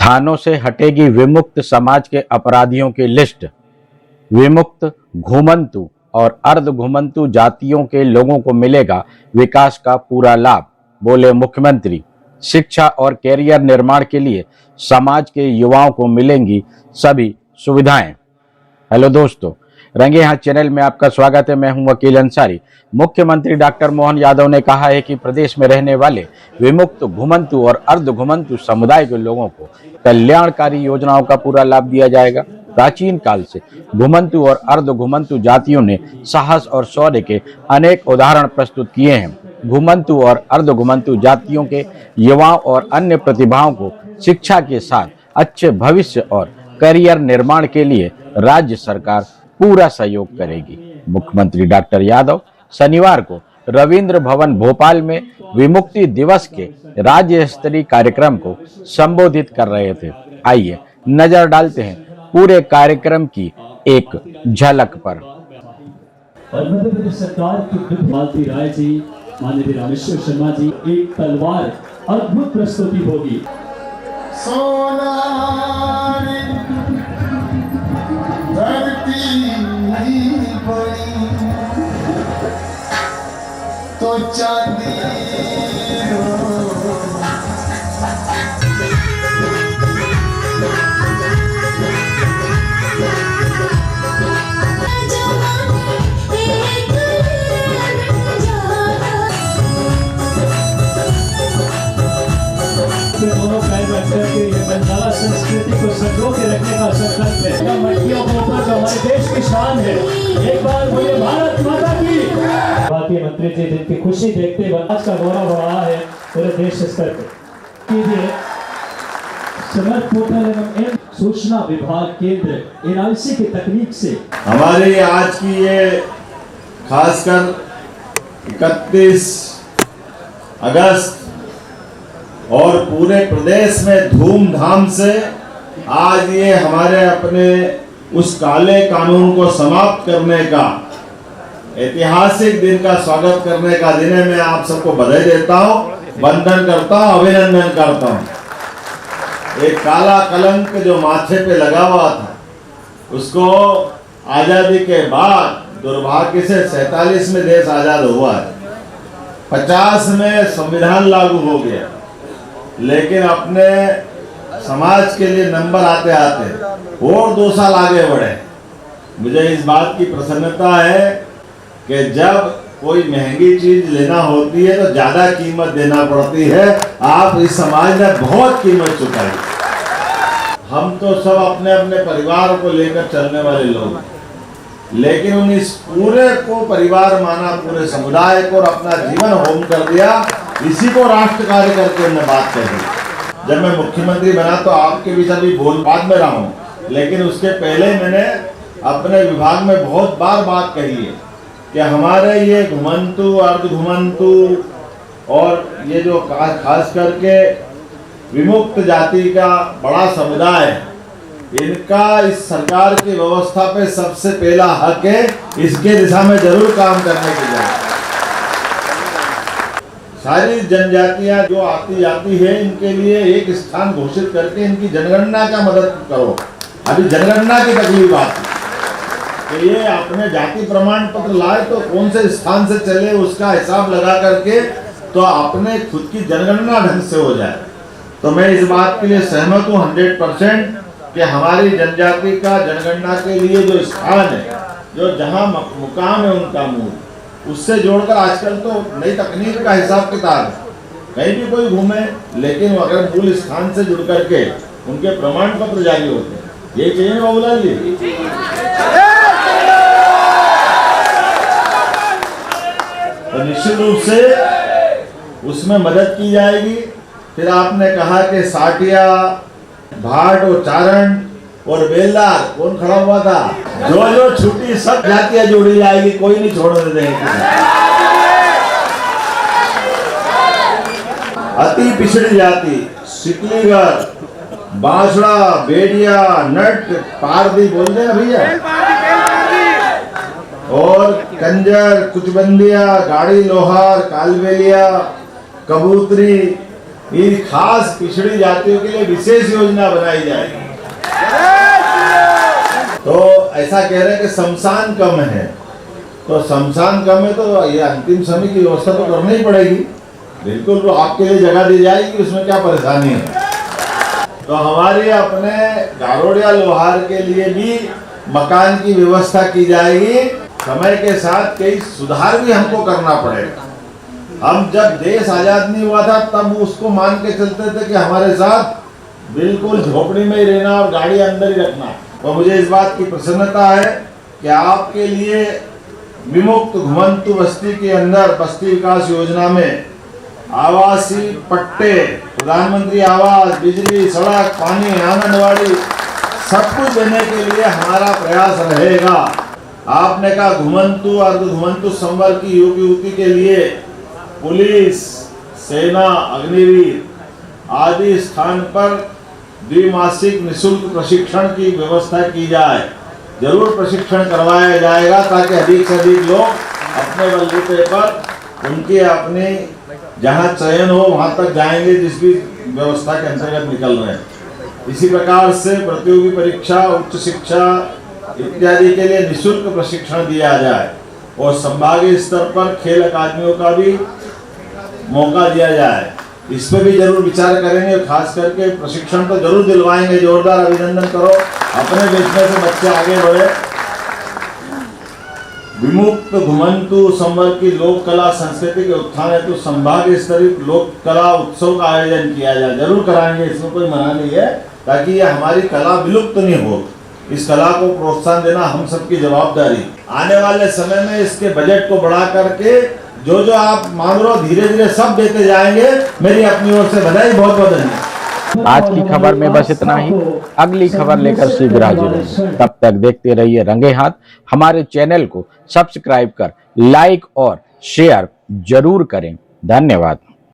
थानों से हटेगी विमुक्त समाज के अपराधियों की लिस्ट। विमुक्त, घुमंतु और अर्ध घुमंतु जातियों के लोगों को मिलेगा विकास का पूरा लाभ, बोले मुख्यमंत्री। शिक्षा और कैरियर निर्माण के लिए समाज के युवाओं को मिलेंगी सभी सुविधाएं। हेलो दोस्तों, रंगे हाथ चैनल में आपका स्वागत है। मैं हूं वकील अंसारी। मुख्यमंत्री डॉक्टर मोहन यादव ने कहा है कि प्रदेश में रहने वाले विमुक्त, घुमंतु और अर्ध घुमंतु समुदाय के लोगों को कल्याणकारी योजनाओं का पूरा लाभ दिया जाएगा। प्राचीन काल से घुमंतु और अर्ध घुमंतु जातियों ने साहस और शौर्य के अनेक उदाहरण प्रस्तुत किए हैं। घुमंतु और अर्ध घुमंतु जातियों के युवाओं और अन्य प्रतिभाओं को शिक्षा के साथ अच्छे भविष्य और करियर निर्माण के लिए राज्य सरकार पूरा सहयोग करेगी। मुख्यमंत्री डॉक्टर यादव शनिवार को रविंद्र भवन भोपाल में विमुक्ति दिवस के राज्य स्तरीय कार्यक्रम को संबोधित कर रहे थे। आइए नजर डालते हैं पूरे कार्यक्रम की एक झलक पर। और मध्य प्रदेश सरकार की वित्त मालती राय जी, माननीय रामेश्वर शर्मा जी, एक तलवार अद्भुत प्रस्तुति होगी। तो चांदी संस्कृति को संजो के रखने का संकल्प है। मटकियों के ऊपर जो हमारे देश की शान है, एक बार बोले भारत माता की। भारतीय मंत्री जी, जिनकी खुशी देखते हुए आज का गौरव बढ़ा है पूरे देश स्तर पर। कीजिए समर्थ पोर्टल एवं सूचना विभाग केंद्र NIC की तकनीक से हमारी आज की ये खासकर 31 अगस्त और पूरे प्रदेश में धूमधाम से आज ये हमारे अपने उस काले कानून को समाप्त करने का ऐतिहासिक दिन का स्वागत करने का दिन है। मैं आप सबको बधाई देता हूँ, वंदन करता हूँ, अभिनंदन करता हूँ। एक काला कलंक जो माथे पे लगा हुआ था, उसको आजादी के बाद दुर्भाग्य से 47 में देश आजाद हुआ है, 50 में संविधान लागू हो गया, लेकिन अपने समाज के लिए नंबर आते आते और 2 साल आगे बढ़े। मुझे इस बात की प्रसन्नता है कि जब कोई महंगी चीज लेना होती है तो ज्यादा कीमत देना पड़ती है। आप इस समाज ने बहुत कीमत चुकाई। हम तो सब अपने अपने परिवार को लेकर चलने वाले लोग, लेकिन उन इस पूरे को परिवार माना, पूरे समुदाय को, और अपना जीवन होम कर दिया। इसी को राष्ट्र कार्य करके मैं बात कही। जब मैं मुख्यमंत्री बना तो आपके बीच अभी बोल बाद में रहा हूँ, लेकिन उसके पहले मैंने अपने विभाग में बहुत बार बात कही है कि हमारे ये घुमंतु, अर्ध घुमंतु और ये जो खास करके विमुक्त जाति का बड़ा समुदाय है, इनका इस सरकार की व्यवस्था पे सबसे पहला हक है। इसके दिशा में जरूर काम करने की जरूरत। सारी जनजातियां जो आती जाती है, इनके लिए एक स्थान घोषित करके इनकी जनगणना का मदद करो। अभी जनगणना की तकलीफ आती तो ये अपने जाति प्रमाण पत्र लाए तो कौन से स्थान से चले, उसका हिसाब लगा करके तो अपने खुद की जनगणना ढंग से हो जाए। तो मैं इस बात के लिए सहमत हूँ 100% कि हमारी जनजाति का जनगणना के लिए जो स्थान है, जो जहाँ मुकाम है उनका मूल, उससे जोड़कर आजकल तो नई तकनीक का हिसाब किताब है, कहीं भी कोई घूमे, लेकिन अगर मूल स्थान से जुड़ करके उनके प्रमाण पत्र जारी होते हैं। ये चाहिए बाबूलाल जी। तो निश्चित रूप से उसमें मदद की जाएगी। फिर आपने कहा कि साटिया, भाट और चारण और बेलदार, कौन खड़ा हुआ था? जो छुट्टी सब जातियां जोड़ी जाएगी, कोई नहीं छोड़ने देंगे। अति पिछड़ी जाति, सिकलीगर, बांसुड़ा, बेड़िया, नट, पारदी बोलते हैं भैया, और कंजर, कुचबंदिया, गाड़ी लोहार, कालबेलिया, कबूतरी, इन खास पिछड़ी जातियों के लिए विशेष योजना बनाई जाएगी। तो ऐसा कह रहे हैं कि शमशान कम है, तो शमशान कम है तो ये अंतिम समय की व्यवस्था तो करनी ही पड़ेगी। बिल्कुल तो आपके लिए जगह दी जाएगी, उसमें क्या परेशानी है। तो हमारे अपने गारोड़िया लोहार के लिए भी मकान की व्यवस्था की जाएगी। समय के साथ कई सुधार भी हमको करना पड़ेगा। हम जब देश आजाद नहीं हुआ था तब उसको मान के चलते थे कि हमारे साथ बिल्कुल झोपड़ी में ही रहना और गाड़ी अंदर ही रखना। तो मुझे इस बात की प्रसन्नता है कि आपके लिए विमुक्त घुमंतु बस्ती के अंदर बस्ती विकास योजना में आवासीय पट्टे, प्रधानमंत्री आवास, बिजली, सड़क, पानी, आंगनवाड़ी सब कुछ देने के लिए हमारा प्रयास रहेगा। आपने कहा घुमंतु अर्ध घुमंतु संवर्ग की युवक युवती के लिए पुलिस, सेना, अग्निवीर आदि स्थान पर द्विमासिक निःशुल्क प्रशिक्षण की व्यवस्था की जाए। जरूर प्रशिक्षण करवाया जाएगा ताकि अधिक से अधिक लोग अपने बलबूते पर उनके अपने जहां चयन हो वहां तक जाएंगे जिस भी व्यवस्था के अंतर्गत निकल रहे हैं। इसी प्रकार से प्रतियोगी परीक्षा, उच्च शिक्षा इत्यादि के लिए निःशुल्क प्रशिक्षण दिया जाए और संभागीय स्तर पर खेल अकादमियों का भी मौका दिया जाए। इस पर भी जरूर विचार करेंगे। खास करके प्रशिक्षण तो जरूर दिलवाएंगे। जोरदार अभिनंदन करो, अपने बेचने से बच्चे आगे बढ़े। विमुक्त घुमंतु संवर्ग की लोक कला संस्कृति के उत्थान हेतु संभाग स्तरीय लोक कला उत्सव का आयोजन किया जाए। जरूर कराएंगे, इसमें कोई मना नहीं है, ताकि ये हमारी कला विलुप्त नहीं हो। इस कला को प्रोत्साहन देना हम सबकी जवाबदारी। आने वाले समय में इसके बजट को बढ़ा करके जो जो आप मांग रहे हो धीरे धीरे सब देते जाएंगे। मेरी अपनी ओर से बधाई, बहुत बहुत धन्यवाद। आज की खबर में बस इतना ही। अगली खबर लेकर शीघ्र हाजिर होंगे। तब तक देखते रहिए रंगे हाथ। हमारे चैनल को सब्सक्राइब कर लाइक और शेयर जरूर करें। धन्यवाद।